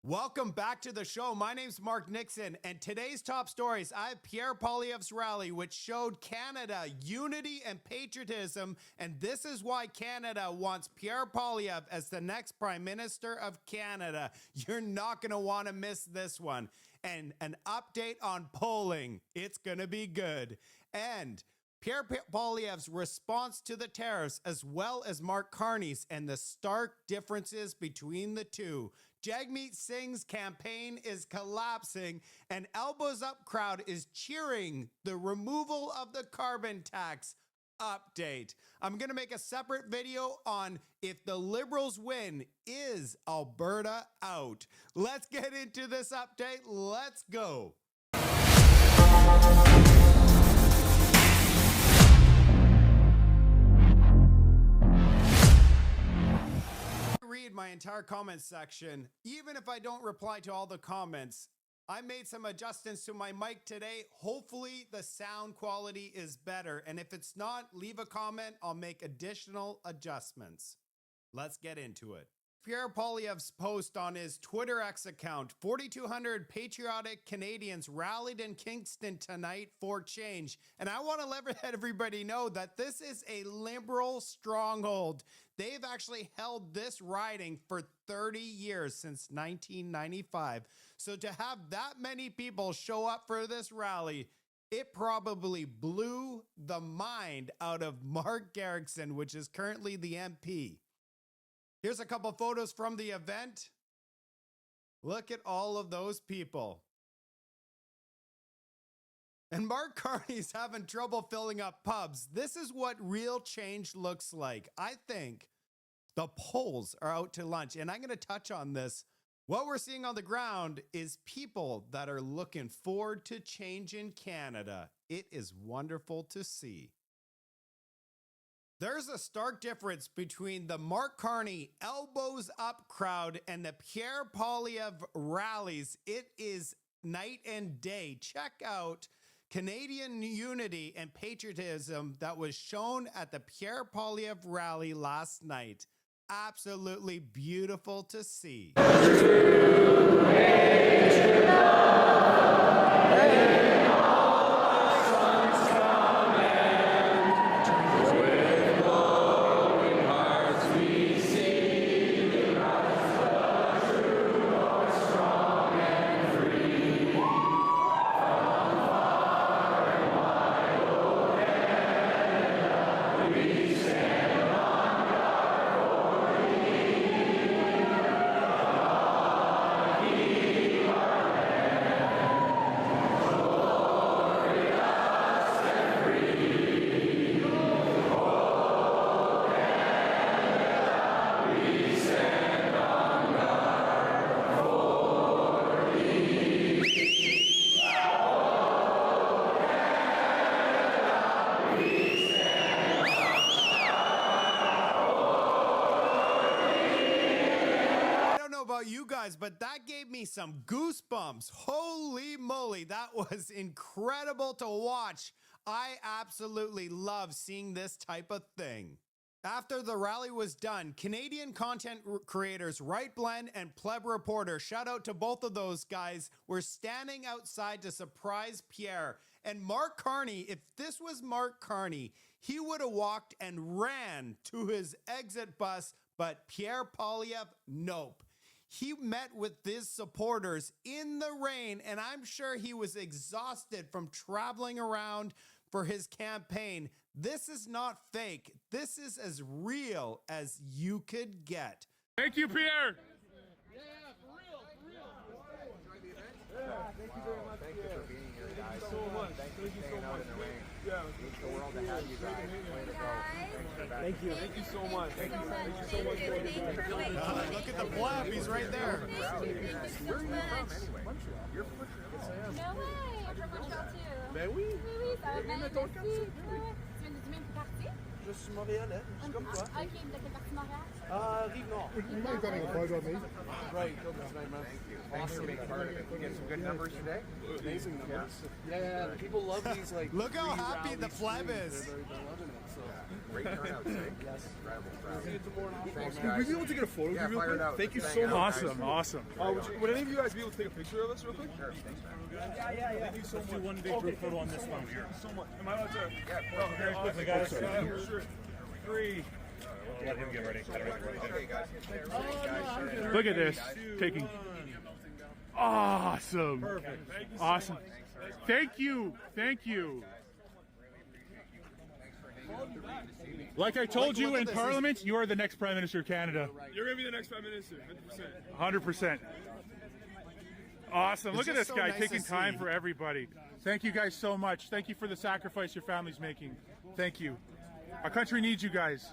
Welcome back to the show. My name's Mark Nixon, and today's top stories, I have Pierre Poilievre's rally, which showed Canada unity and patriotism, and this is why Canada wants Pierre Poilievre as the next Prime Minister of Canada. You're not going to want to miss this one. And an update on polling. It's going to be good. And Pierre Poilievre's response to the tariffs, as well as Mark Carney's, and the stark differences between the two. Jagmeet Singh's campaign is collapsing, and Elbows Up crowd is cheering the removal of the carbon tax. Update. I'm going to make a separate video on if the Liberals win, is Alberta out? Let's get into this update. Let's go. Read my entire comments section. Even if I don't reply to all the comments, I made some adjustments to my mic today. Hopefully the sound quality is better. And if it's not, leave a comment. I'll make additional adjustments. Let's get into it. Pierre Poilievre's post on his Twitter X account, 4,200 patriotic Canadians rallied in Kingston tonight for change. And I want to let everybody know that this is a Liberal stronghold. They've actually held this riding for 30 years, since 1995. So to have that many people show up for this rally, it probably blew the mind out of Mark Garrickson, which is currently the MP. Here's a couple photos from the event. Look at all of those people. And Mark Carney's having trouble filling up pubs. This is what real change looks like. I think the polls are out to lunch, and I'm going to touch on this. What we're seeing on the ground is people that are looking forward to change in Canada. It is wonderful to see. There's a stark difference between the Mark Carney elbows up crowd and the Pierre Poilievre rallies. It is night and day. Check out Canadian unity and patriotism that was shown at the Pierre Poilievre rally last night. Absolutely beautiful to see. You guys, but that gave me some goosebumps. Holy moly, that was incredible to watch. I absolutely love seeing this type of thing. After the rally was done, Canadian content creators Right Blend and Pleb Reporter, shout out to both of those guys, were standing outside to surprise Pierre. And Mark Carney, if this was Mark Carney, he would have walked and ran to his exit bus, but Pierre Poilievre, nope. He met with his supporters in the rain, and I'm sure he was exhausted from traveling around for his campaign. This is not fake. This is as real as you could get. Thank you, Pierre. Yeah, for real, for real. Enjoy the event? Yeah, thank you very much. Thank you for being here, guys. Thank you so much. Thank you for staying out in the rain. Yeah. It means the world to have you guys. Way to go. Thanks for that. Thank you. Thank you so much. Thank you so much. Look at the blab. He's right there. Where are you from, anyway? Montreal. You're from Montreal? Yes, I am. No way! I'm from Montreal too. Ben oui. Oui, ça va bien. Mais ton quartier. Tu viens du même quartier? Je suis montréalais, je suis comme toi. Ok, de quel quartier Montréal? You might have a photo of me. Right. Thanks for being part of it. You get some good numbers today. Amazing numbers. Yeah. People love these like. Look how happy the pleb is. They're loving it. So. Great turnout today. Yes. Thanks, Would we guys. be able to get a photo Yeah, of you real fire it quick? out. Thank you Let's so hang out, much. guys. Awesome. Would any of you guys be able to take a picture of us real quick? Sure. Thanks, man. Thank you so much. Do one big group photo on this one here. So much. Am I allowed to? Yeah, Very quickly, guys. Sure. 3. Let him get ready. okay, guys. Look at this. Taking. Awesome. Perfect. Awesome. Thank you. Thank you. Like I told you in Parliament, you are the next Prime Minister of Canada. You're gonna be the next Prime Minister. 100%. Awesome. Look at this just so guy nice taking to time see. for everybody. Thank you guys so much. Thank you for the sacrifice your family's making. Thank you. Our country needs you guys.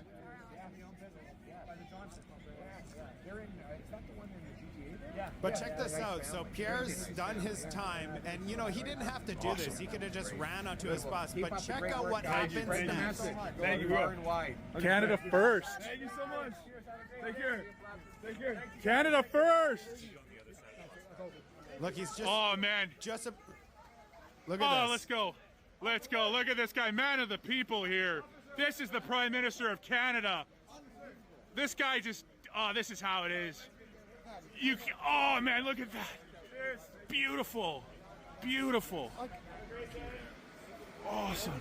But check this out. So Pierre's done his time, and you know he didn't have to do this. He could have just ran onto his bus. But check out what happens next. Thank you. Far and wide. Canada first. Thank you so much. Take care. Take care. Canada first. Look, he's just Oh man. just a. Look at Oh, this. let's go. Let's go. Look at this guy, man of the people here. This is the Prime Minister of Canada. This guy just, oh, this is how it is. Oh man, look at that. Beautiful. Beautiful. Awesome.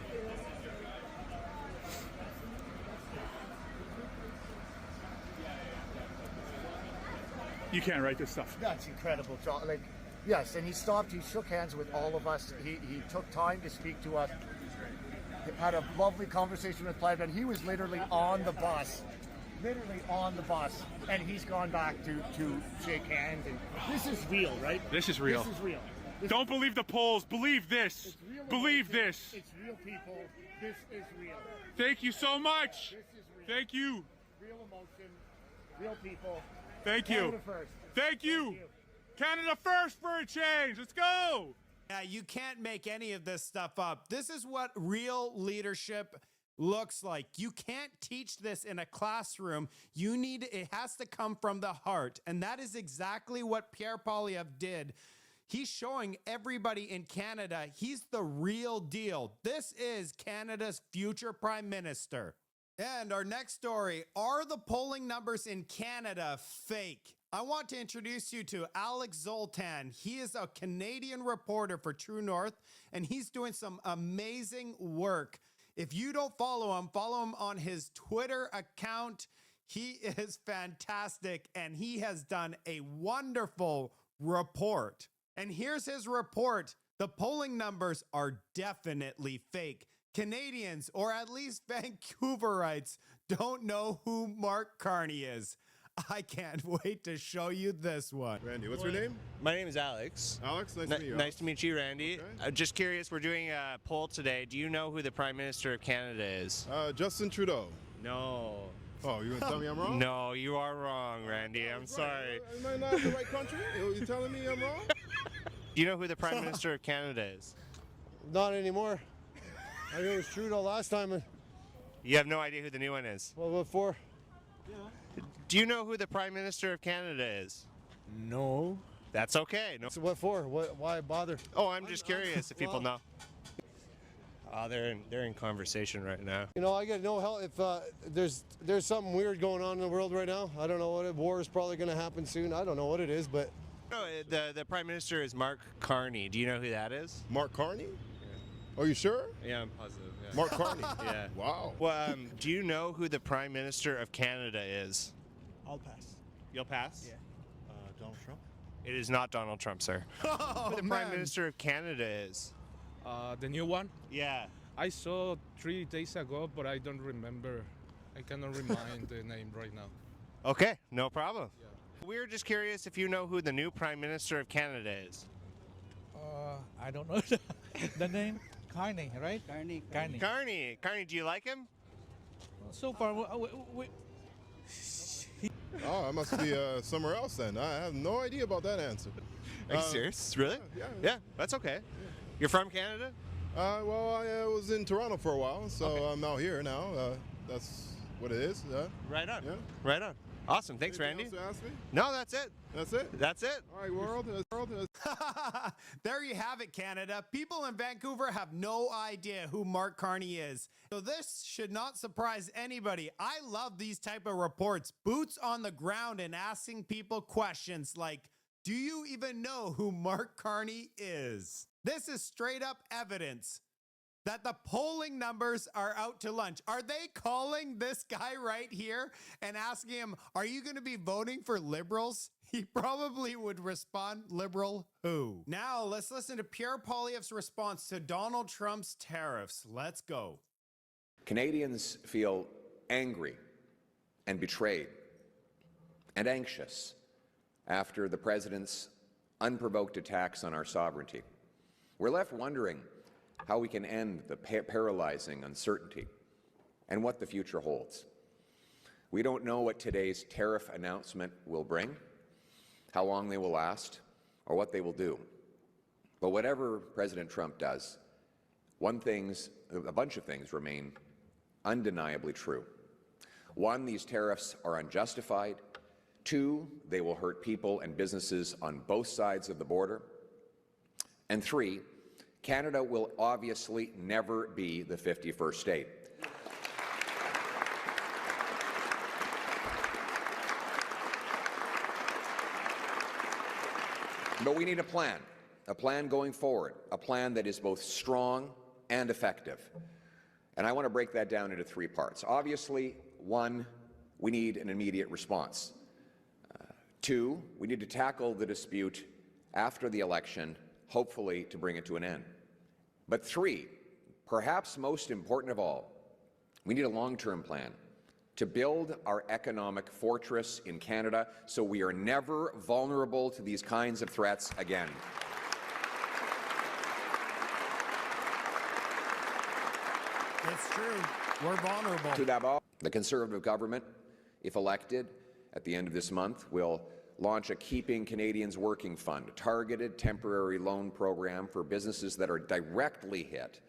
You can't write this stuff. That's incredible, John. Like, yes, and he stopped. He shook hands with all of us. He took time to speak to us. He had a lovely conversation with Pleb, and he was literally on the bus. Literally on the bus, and he's gone back to shake hands. And this is real, right? This is real. This is real. This Don't believe the polls. Believe this. It's real Believe emotion. this. It's real people. This is real. Thank you so much. This is real. Thank you. Real emotion. Real people. Thank you. Canada first. Thank you. Canada first for a change. Let's go. Yeah, you can't make any of this stuff up. This is what real leadership looks like. You can't teach this in a classroom. It has to come from the heart. And that is exactly what Pierre Poilievre did. He's showing everybody in Canada he's the real deal. This is Canada's future Prime Minister. And our next story, are the polling numbers in Canada fake? I want to introduce you to Alex Zoltan. He is a Canadian reporter for True North, and he's doing some amazing work. If you don't follow him on his Twitter account. He is fantastic, and he has done a wonderful report. And here's his report. The polling numbers are definitely fake. Canadians, or at least Vancouverites, don't know who Mark Carney is. I can't wait to show you this one. Randy, what's your name? My name is Alex. Alex, nice to meet you. Nice to meet you, Randy. Okay. I'm just curious, we're doing a poll today. Do you know who the Prime Minister of Canada is? Justin Trudeau. No. Oh, you gonna tell me I'm wrong? No, you are wrong, Randy. I'm sorry. Am I not in the right country? You telling me I'm wrong? Do you know who the Prime Minister of Canada is? Not anymore. I knew it was Trudeau last time. You have no idea who the new one is. Well, what for? Do you know who the Prime Minister of Canada is? No. That's okay. No. So what for? Why bother? Oh, I'm just curious if people know. They're in conversation right now. You know, I get no help if there's something weird going on in the world right now. I don't know what war is probably going to happen soon. I don't know what it is, but No, the Prime Minister is Mark Carney. Do you know who that is? Mark Carney? Are you sure? Yeah, I'm positive. Yeah. Mark Carney. Yeah. Wow. Well, do you know who the Prime Minister of Canada is? I'll pass. You'll pass? Yeah. Donald Trump. It is not Donald Trump, sir. Oh, Who the Prime man. Minister of Canada is? The new one? Yeah. I saw 3 days ago, but I don't remember. I cannot remind the name right now. Okay, no problem. We're just curious if you know who the new Prime Minister of Canada is. I don't know the name. Carney, right? Carney. Carney, do you like him? So far, Oh, I must be somewhere else then. I have no idea about that answer. Are you serious? Really? Yeah. That's okay. You're from Canada? Well, I was in Toronto for a while, so Okay. I'm out here now. That's what it is. Right on. Yeah. Right on. Awesome. Thanks, Randy. Anything else to ask me? No, that's it. That's it? That's it. All right, world. There you have it, Canada. People in Vancouver have no idea who Mark Carney is. So this should not surprise anybody. I love these type of reports. Boots on the ground and asking people questions like, do you even know who Mark Carney is? This is straight up evidence that the polling numbers are out to lunch. Are they calling this guy right here and asking him, are you going to be voting for Liberals? He probably would respond, Liberal who? Now let's listen to Pierre Poilievre's response to Donald Trump's tariffs. Let's go. Canadians feel angry and betrayed and anxious after the president's unprovoked attacks on our sovereignty. We're left wondering how we can end the paralyzing uncertainty and what the future holds. We don't know what today's tariff announcement will bring, how long they will last, or what they will do. But whatever President Trump does, a bunch of things remain undeniably true. One, these tariffs are unjustified. Two, they will hurt people and businesses on both sides of the border. And three, Canada will obviously never be the 51st state. But we need a plan going forward, a plan that is both strong and effective. And I want to break that down into three parts. Obviously, one, we need an immediate response. Two, we need to tackle the dispute after the election, hopefully to bring it to an end. But three, perhaps most important of all, we need a long-term plan to build our economic fortress in Canada so we are never vulnerable to these kinds of threats again. It's true. We're vulnerable. Tout d'abord, the Conservative government, if elected at the end of this month, will launch a Keeping Canadians Working Fund, a targeted temporary loan program for businesses that are directly hit,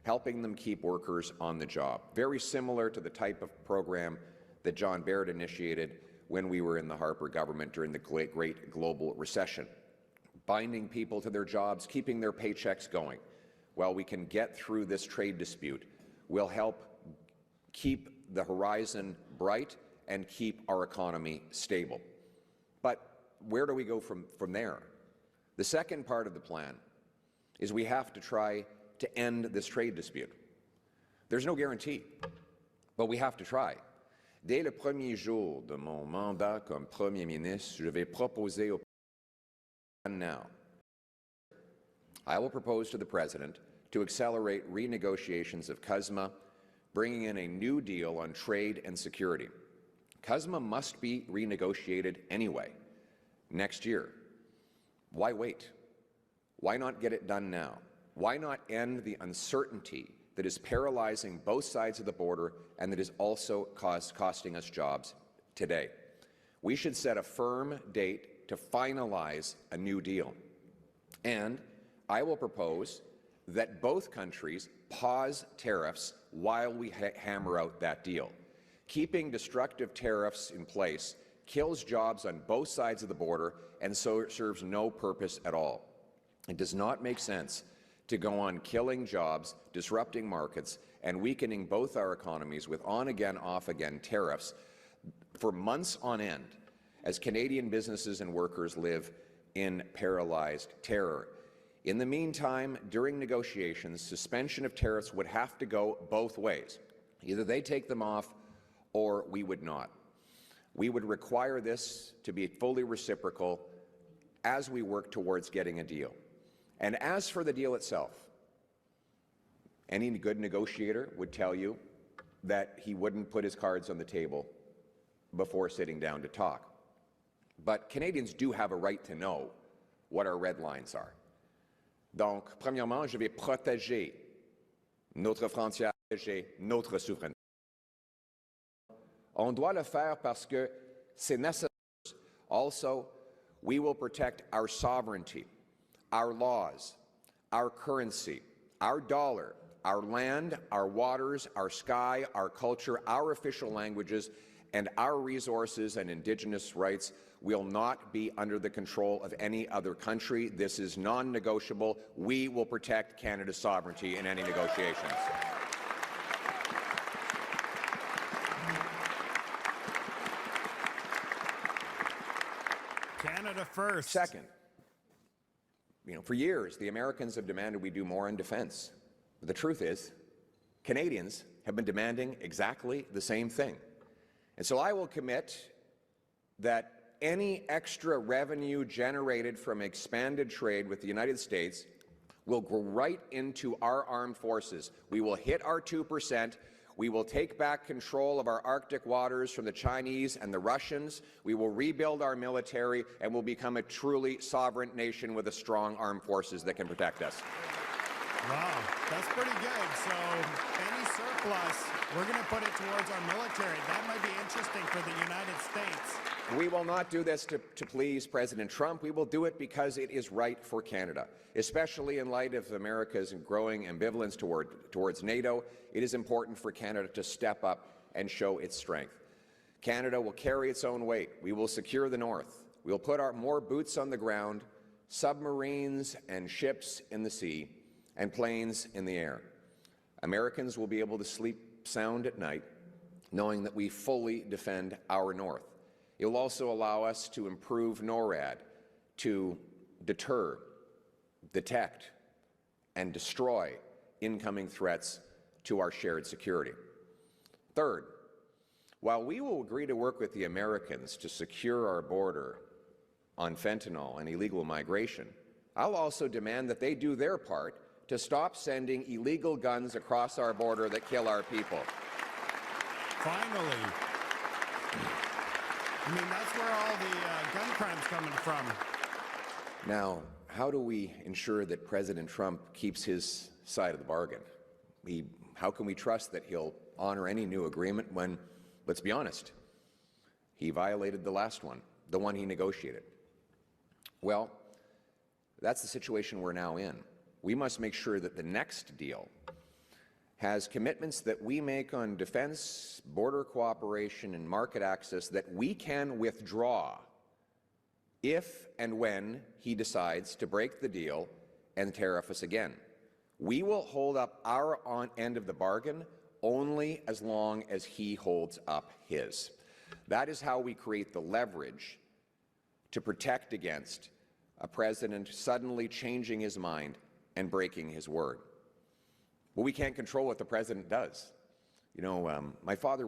helping them keep workers on the job. Very similar to the type of program that John Baird initiated when we were in the Harper government during the great global recession, binding people to their jobs, keeping their paychecks going. While we can get through this trade dispute, will help keep the horizon bright and keep our economy stable. But where do we go from there? The second part of the plan is we have to try to end this trade dispute. There's no guarantee, but we have to try. Dès le premier jour de mon mandat comme Premier ministre, je vais proposer au now. I will propose to the President to accelerate renegotiations of CUSMA, bringing in a new deal on trade and security. CUSMA must be renegotiated anyway, next year. Why wait? Why not get it done now? Why not end the uncertainty that is paralyzing both sides of the border and that is also costing us jobs today? We should set a firm date to finalize a new deal. And I will propose that both countries pause tariffs while we hammer out that deal. Keeping destructive tariffs in place kills jobs on both sides of the border and so serves no purpose at all. It does not make sense to go on killing jobs, disrupting markets, and weakening both our economies with on-again, off-again tariffs for months on end as Canadian businesses and workers live in paralyzed terror. In the meantime, during negotiations, suspension of tariffs would have to go both ways. Either they take them off or we would not. We would require this to be fully reciprocal as we work towards getting a deal. And as for the deal itself, any good negotiator would tell you that he wouldn't put his cards on the table before sitting down to talk. But Canadians do have a right to know what our red lines are. Donc, premièrement, je vais protéger notre frontière, protéger notre souveraineté. On doit le faire parce que c'est nécessaire. Also, we will protect our sovereignty, our laws, our currency, our dollar, our land, our waters, our sky, our culture, our official languages, and our resources and Indigenous rights will not be under the control of any other country. This is non-negotiable. We will protect Canada's sovereignty in any negotiations. Canada first. Second, for years, the Americans have demanded we do more in defense. But the truth is, Canadians have been demanding exactly the same thing. And so I will commit that any extra revenue generated from expanded trade with the United States will go right into our armed forces. We will hit our 2%. We will take back control of our Arctic waters from the Chinese and the Russians. We will rebuild our military and will become a truly sovereign nation with a strong armed forces that can protect us. Wow, that's pretty good. So any surplus, we're going to put it towards our military. That might be interesting for the United States. We will not do this to please President Trump. We will do it because it is right for Canada, especially in light of America's growing ambivalence towards NATO. It is important for Canada to step up and show its strength. Canada will carry its own weight. We will secure the North. We will put more boots on the ground, submarines and ships in the sea, and planes in the air. Americans will be able to sleep sound at night, knowing that we fully defend our North. It will also allow us to improve NORAD, to deter, detect, and destroy incoming threats to our shared security. Third, while we will agree to work with the Americans to secure our border on fentanyl and illegal migration, I'll also demand that they do their part to stop sending illegal guns across our border that kill our people. Finally. I mean, that's where all the gun crime's coming from. Now, how do we ensure that President Trump keeps his side of the bargain? How can we trust that he'll honor any new agreement when, let's be honest, he violated the last one, the one he negotiated? Well, that's the situation we're now in. We must make sure that the next deal has commitments that we make on defense, border cooperation, and market access that we can withdraw if and when he decides to break the deal and tariff us again. We will hold up our end of the bargain only as long as he holds up his. That is how we create the leverage to protect against a president suddenly changing his mind and breaking his word. But we can't control what the president does. My father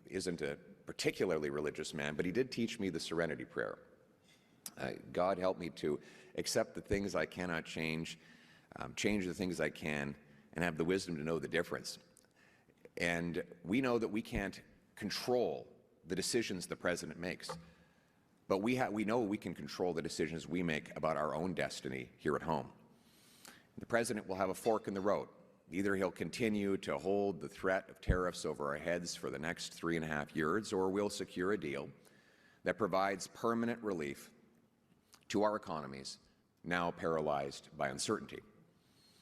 isn't a particularly religious man, but he did teach me the Serenity Prayer. God help me to accept the things I cannot change, change the things I can, and have the wisdom to know the difference. And we know that we can't control the decisions the president makes, but we know we can control the decisions we make about our own destiny here at home. The president will have a fork in the road. Either he'll continue to hold the threat of tariffs over our heads for the next 3.5 years, or we'll secure a deal that provides permanent relief to our economies, now paralyzed by uncertainty.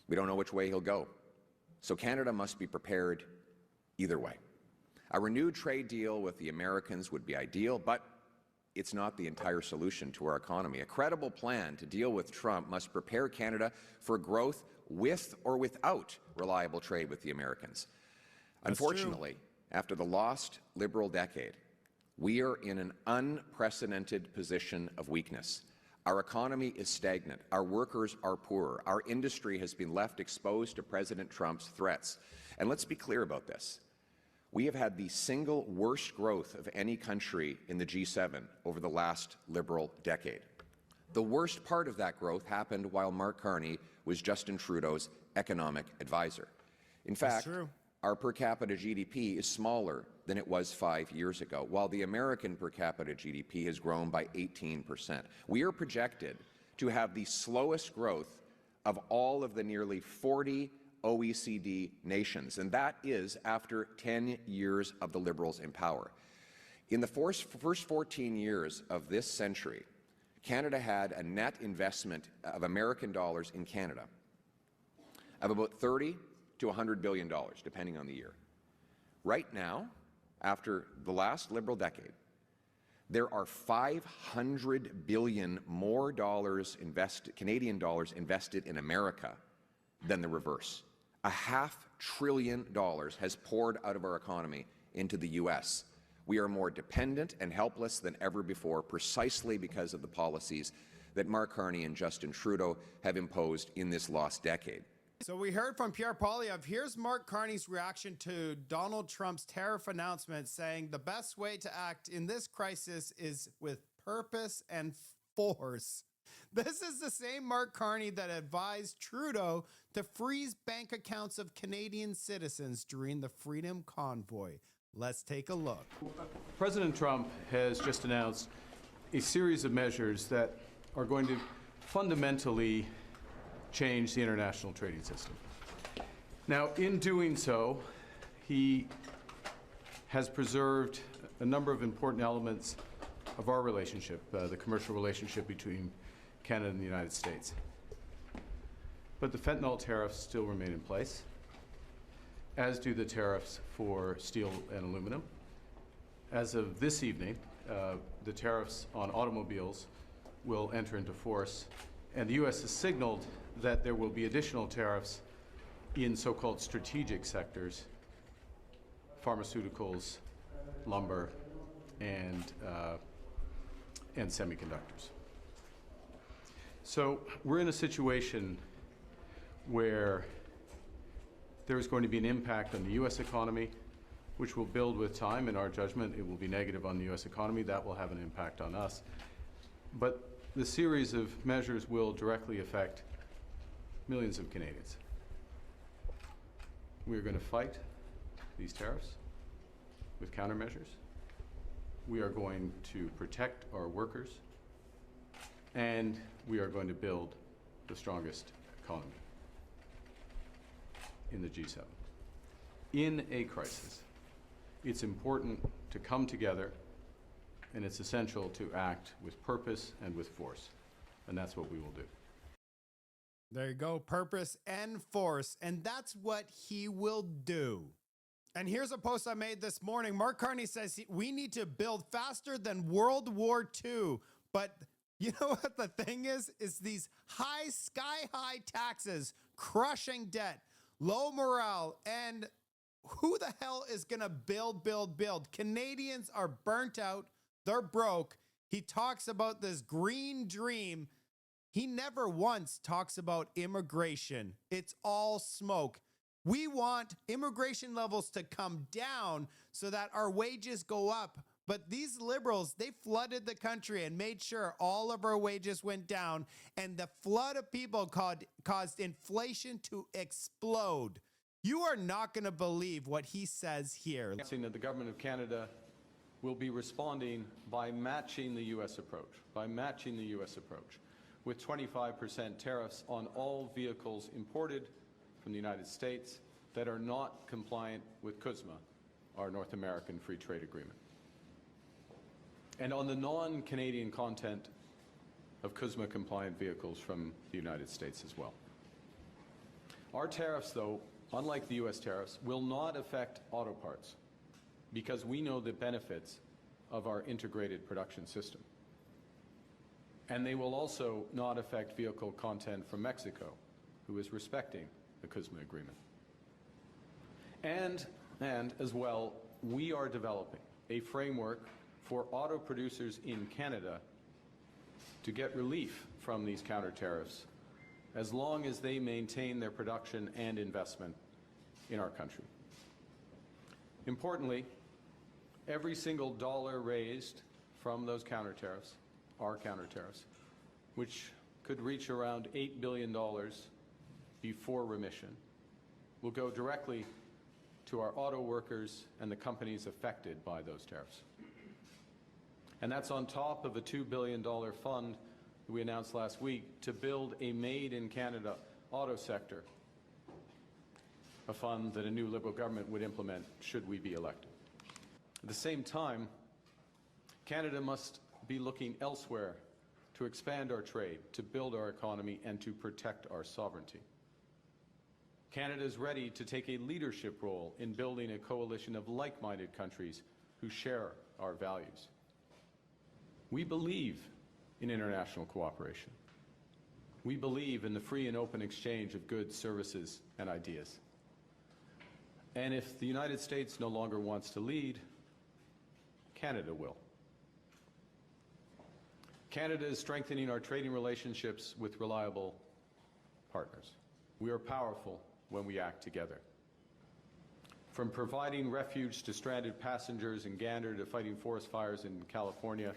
We don't know which way he'll go, so Canada must be prepared either way. A renewed trade deal with the Americans would be ideal, but it's not the entire solution to our economy. A credible plan to deal with Trump must prepare Canada for growth with or without reliable trade with the Americans. Unfortunately, after the lost Liberal decade, we are in an unprecedented position of weakness. Our economy is stagnant. Our workers are poorer. Our industry has been left exposed to President Trump's threats. And let's be clear about this. We have had the single worst growth of any country in the G7 over the last Liberal decade. The worst part of that growth happened while Mark Carney was Justin Trudeau's economic advisor. In fact, our per capita GDP is smaller than it was 5 years ago, while the American per capita GDP has grown by 18%. We are projected to have the slowest growth of all of the nearly 40 OECD nations, and that is after 10 years of the Liberals in power. In the first 14 years of this century, Canada had a net investment of American dollars in Canada of about $30 to $100 billion, depending on the year. Right now, after the last Liberal decade, there are $500 billion more Canadian dollars invested in America than the reverse. $500 billion has poured out of our economy into the U.S. We are more dependent and helpless than ever before, precisely because of the policies that Mark Carney and Justin Trudeau have imposed in this lost decade. So we heard from Pierre Poilievre. Here's Mark Carney's reaction to Donald Trump's tariff announcement, saying the best way to act in this crisis is with purpose and force. This is the same Mark Carney that advised Trudeau to freeze bank accounts of Canadian citizens during the Freedom Convoy. Let's take a look. President Trump has just announced a series of measures that are going to fundamentally change the international trading system. Now, in doing so, he has preserved a number of important elements of our relationship, the commercial relationship between Canada and the United States. But the fentanyl tariffs still remain in place, as do the tariffs for steel and aluminum. As of this evening, the tariffs on automobiles will enter into force, and the U.S. has signaled that there will be additional tariffs in so-called strategic sectors, pharmaceuticals, lumber, and semiconductors. So we're in a situation where there is going to be an impact on the U.S. economy, which will build with time. In our judgment, it will be negative on the U.S. economy. That will have an impact on us. But the series of measures will directly affect millions of Canadians. We are going to fight these tariffs with countermeasures. We are going to protect our workers, and we are going to build the strongest economy in the G7. In a crisis, it's important to come together, and it's essential to act with purpose and with force, and that's what we will do. There you go, purpose and force, and that's what he will do. And here's a post I made this morning. Mark Carney says we need to build faster than World War II, but you know what the thing is these sky-high taxes, crushing debt, low morale, and who the hell is going to build? Canadians are burnt out. They're broke. He talks about this green dream. He never once talks about immigration. It's all smoke. We want immigration levels to come down so that our wages go up. But these liberals, they flooded the country and made sure all of our wages went down. And the flood of people caused inflation to explode. You are not going to believe what he says here. That the government of Canada will be responding by matching the U.S. approach, with 25% tariffs on all vehicles imported from the United States that are not compliant with CUSMA, our North American Free Trade Agreement, and on the non-Canadian content of CUSMA-compliant vehicles from the United States as well. Our tariffs, though, unlike the U.S. tariffs, will not affect auto parts because we know the benefits of our integrated production system. And they will also not affect vehicle content from Mexico, who is respecting the CUSMA agreement. And as well, we are developing a framework for auto producers in Canada to get relief from these counter tariffs as long as they maintain their production and investment in our country. Importantly, every single dollar raised from those counter tariffs, our counter tariffs, which could reach around $8 billion before remission, will go directly to our auto workers and the companies affected by those tariffs. And that's on top of a $2 billion fund that we announced last week to build a made-in-Canada auto sector, a fund that a new Liberal government would implement should we be elected. At the same time, Canada must be looking elsewhere to expand our trade, to build our economy, and to protect our sovereignty. Canada is ready to take a leadership role in building a coalition of like-minded countries who share our values. We believe in international cooperation. We believe in the free and open exchange of goods, services, and ideas. And if the United States no longer wants to lead, Canada will. Canada is strengthening our trading relationships with reliable partners. We are powerful when we act together. From providing refuge to stranded passengers in Gander to fighting forest fires in California,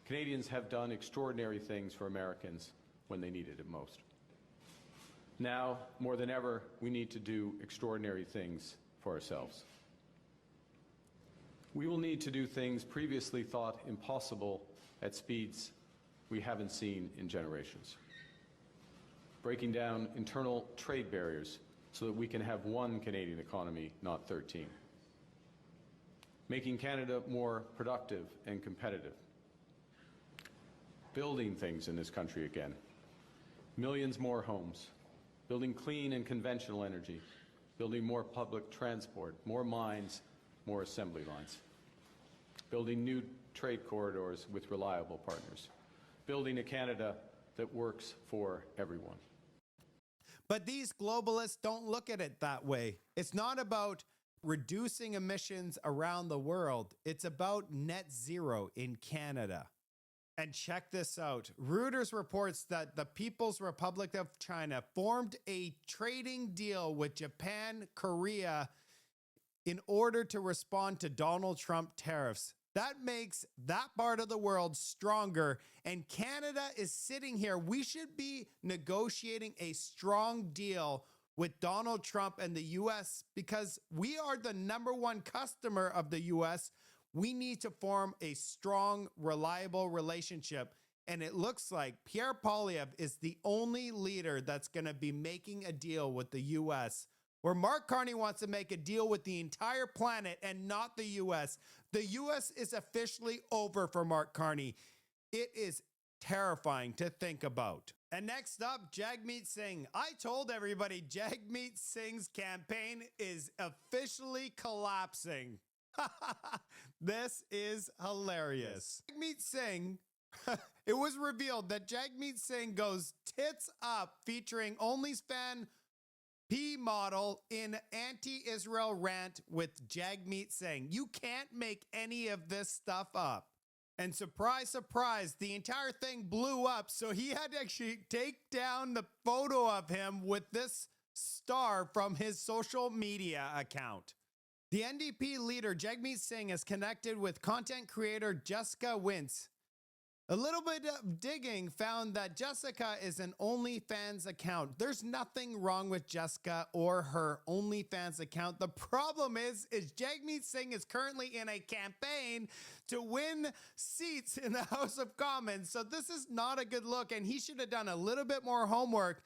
Canadians have done extraordinary things for Americans when they needed it most. Now, more than ever, we need to do extraordinary things for ourselves. We will need to do things previously thought impossible at speeds we haven't seen in generations. Breaking down internal trade barriers so that we can have one Canadian economy, not 13. Making Canada more productive and competitive. Building things in this country again. Millions more homes. Building clean and conventional energy. Building more public transport, more mines, more assembly lines. Building new trade corridors with reliable partners. Building a Canada that works for everyone. But these globalists don't look at it that way. It's not about reducing emissions around the world. It's about net zero in Canada. And check this out. Reuters reports that the People's Republic of China formed a trading deal with Japan, Korea, in order to respond to Donald Trump tariffs. That makes that part of the world stronger. And Canada is sitting here. We should be negotiating a strong deal with Donald Trump and the U.S. because we are the #1 customer of the U.S. We need to form a strong, reliable relationship. And it looks like Pierre Poilievre is the only leader that's going to be making a deal with the U.S., where Mark Carney wants to make a deal with the entire planet and not the U.S. The U.S. is officially over for Mark Carney. It is terrifying to think about. And next up, Jagmeet Singh. I told everybody Jagmeet Singh's campaign is officially collapsing. This is hilarious. Jagmeet Singh, it was revealed that Jagmeet Singh goes tits up featuring OnlyFans P model in anti-Israel rant with Jagmeet Singh. You can't make any of this stuff up. And surprise, surprise, the entire thing blew up. So he had to actually take down the photo of him with this star from his social media account. The NDP leader, Jagmeet Singh, is connected with content creator Jessica Wintz. A little bit of digging found that Jessica is an OnlyFans account. There's nothing wrong with Jessica or her OnlyFans account. The problem is Jagmeet Singh is currently in a campaign to win seats in the House of Commons. So this is not a good look, and he should have done a little bit more homework.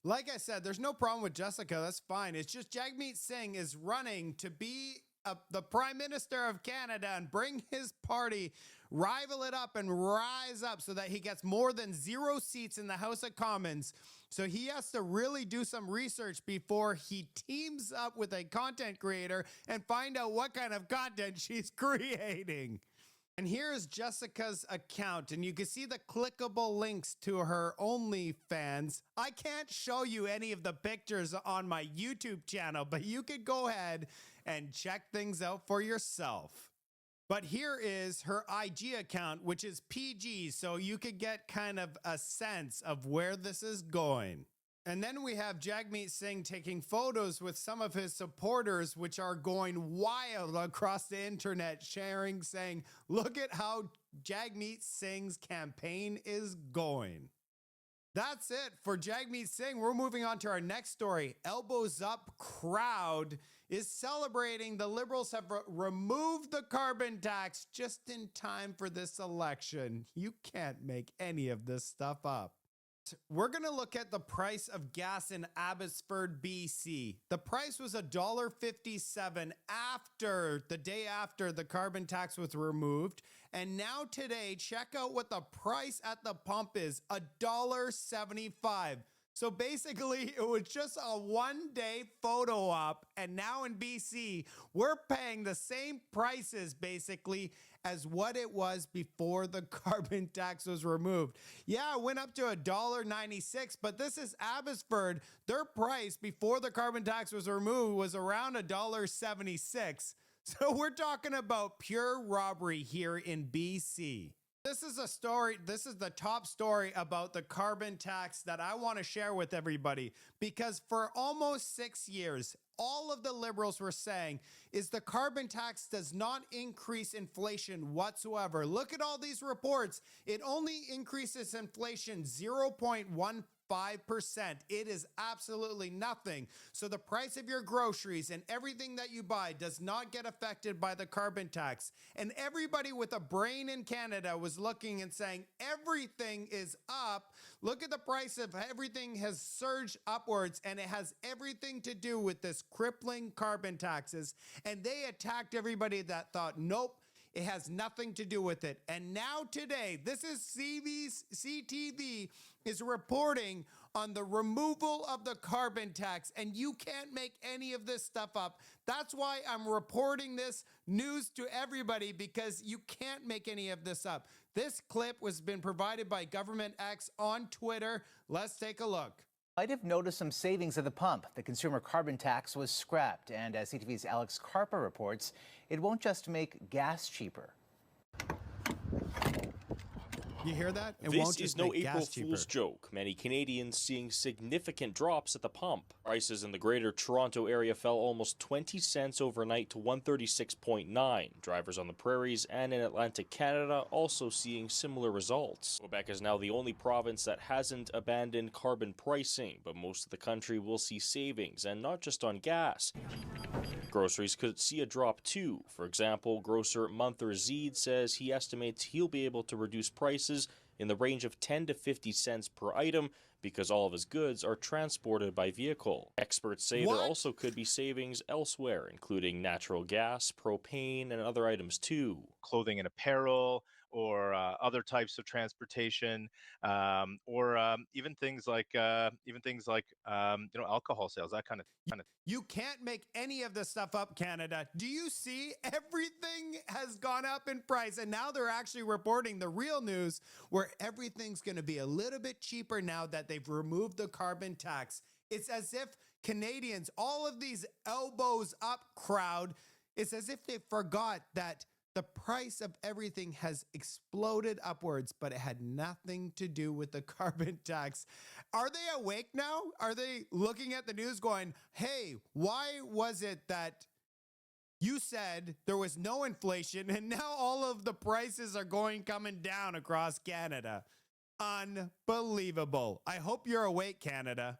Like I said, there's no problem with Jessica. That's fine. It's just Jagmeet Singh is running to be the Prime Minister of Canada and bring his party, rival it up and rise up so that he gets more than 0 seats in the House of Commons. So he has to really do some research before he teams up with a content creator and find out what kind of content she's creating. And here's Jessica's account, and you can see the clickable links to her OnlyFans. I can't show you any of the pictures on my YouTube channel, but you could go ahead and check things out for yourself. But here is her IG account, which is PG, so you could get kind of a sense of where this is going. And then we have Jagmeet Singh taking photos with some of his supporters, which are going wild across the internet, sharing, saying, look at how Jagmeet Singh's campaign is going. That's it for Jagmeet Singh. We're moving on to our next story. Elbows Up crowd is celebrating the Liberals have removed the carbon tax just in time for this election. You can't make any of this stuff up. We're going to look at the price of gas in Abbotsford, BC. The price was $1.57 after the day after the carbon tax was removed. And now today, check out what the price at the pump is, $1.75. So basically, it was just a one-day photo op. And now in BC, we're paying the same prices basically as what it was before the carbon tax was removed. Yeah, it went up to $1.96, but this is Abbotsford. Their price before the carbon tax was removed was around $1.76. So we're talking about pure robbery here in BC. This is a story, this is the top story about the carbon tax that I want to share with everybody, because for almost 6 years, all of the Liberals were saying is the carbon tax does not increase inflation whatsoever. Look at all these reports. It only increases inflation 0.15%. It is absolutely nothing. So the price of your groceries and everything that you buy does not get affected by the carbon tax. And everybody with a brain in Canada was looking and saying everything is up. Look at the price of everything has surged upwards, and it has everything to do with this crippling carbon taxes. And they attacked everybody that thought, nope, it has nothing to do with it. And now today, this is CTV is reporting on the removal of the carbon tax, and you can't make any of this stuff up. That's why I'm reporting this news to everybody, because you can't make any of this up. This clip was been provided by Government X on Twitter. Let's take a look. Might have noticed some savings at the pump. The consumer carbon tax was scrapped, and as CTV's Alex Carper reports, it won't just make gas cheaper. You hear that? This is no April Fool's joke. Many Canadians seeing significant drops at the pump. Prices in the Greater Toronto area fell almost 20 cents overnight to 136.9. Drivers on the prairies and in Atlantic Canada also seeing similar results. Quebec is now the only province that hasn't abandoned carbon pricing, but most of the country will see savings, and not just on gas. Groceries could see a drop too. For example, grocer Munther Zeed says he estimates he'll be able to reduce prices in the range of 10 to 50 cents per item because all of his goods are transported by vehicle. Experts say there also could be savings elsewhere, including natural gas, propane, and other items too. Clothing and apparel, or other types of transportation, or even things like alcohol sales, that kind of. You can't make any of this stuff up, Canada. Do you see? Everything has gone up in price, and now they're actually reporting the real news where everything's going to be a little bit cheaper now that they've removed the carbon tax. It's as if Canadians, all of these elbows up crowd, it's as if they forgot that the price of everything has exploded upwards, but it had nothing to do with the carbon tax. Are they awake now? Are they looking at the news going, hey, why was it that you said there was no inflation and now all of the prices are coming down across Canada? Unbelievable. I hope you're awake, Canada.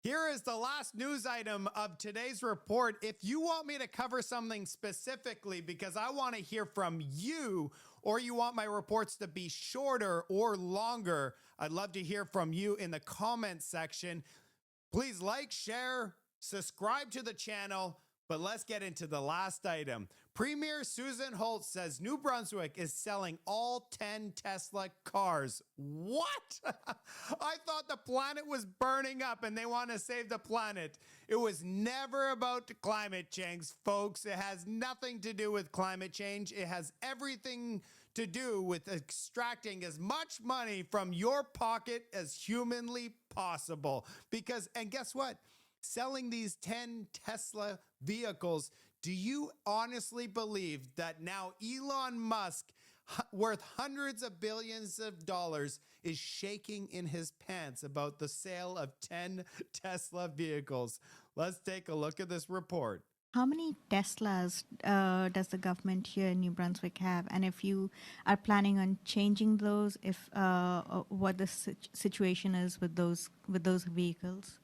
Here is the last news item of today's report. If you want me to cover something specifically because I want to hear from you, or you want my reports to be shorter or longer, I'd love to hear from you in the comments section. Please like, share, subscribe to the channel. But let's get into the last item. Premier Susan Holtz says New Brunswick is selling all 10 Tesla cars. What? I thought the planet was burning up and they want to save the planet. It was never about climate change, folks. It has nothing to do with climate change. It has everything to do with extracting as much money from your pocket as humanly possible. Because, and guess what? Selling these 10 Tesla vehicles, do you honestly believe that now Elon Musk, worth hundreds of billions of dollars, is shaking in his pants about the sale of 10 Tesla vehicles? Let's take a look at this report. How many Teslas does the government here in New Brunswick have? And if you are planning on changing those, if what the situation is with those vehicles?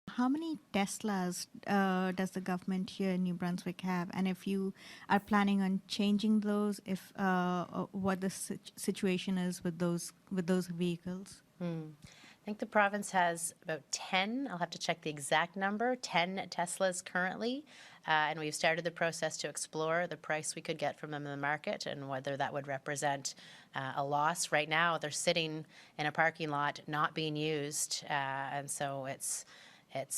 How many Teslas does the government here in New Brunswick have? And if you are planning on changing those, if what the situation is with those vehicles? I think the province has about 10, I'll have to check the exact number, 10 Teslas currently. And we've started the process to explore the price we could get from them in the market and whether that would represent a loss. Right now, they're sitting in a parking lot not being used. And so it's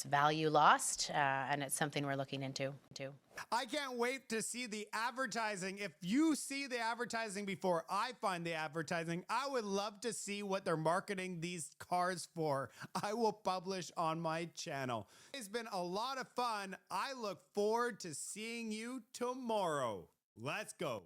value lost, and it's something we're looking into too. I can't wait to see the advertising. If you see the advertising before I find the advertising, I would love to see what they're marketing these cars for. I will publish on my channel. It's been a lot of fun. I look forward to seeing you tomorrow. Let's go.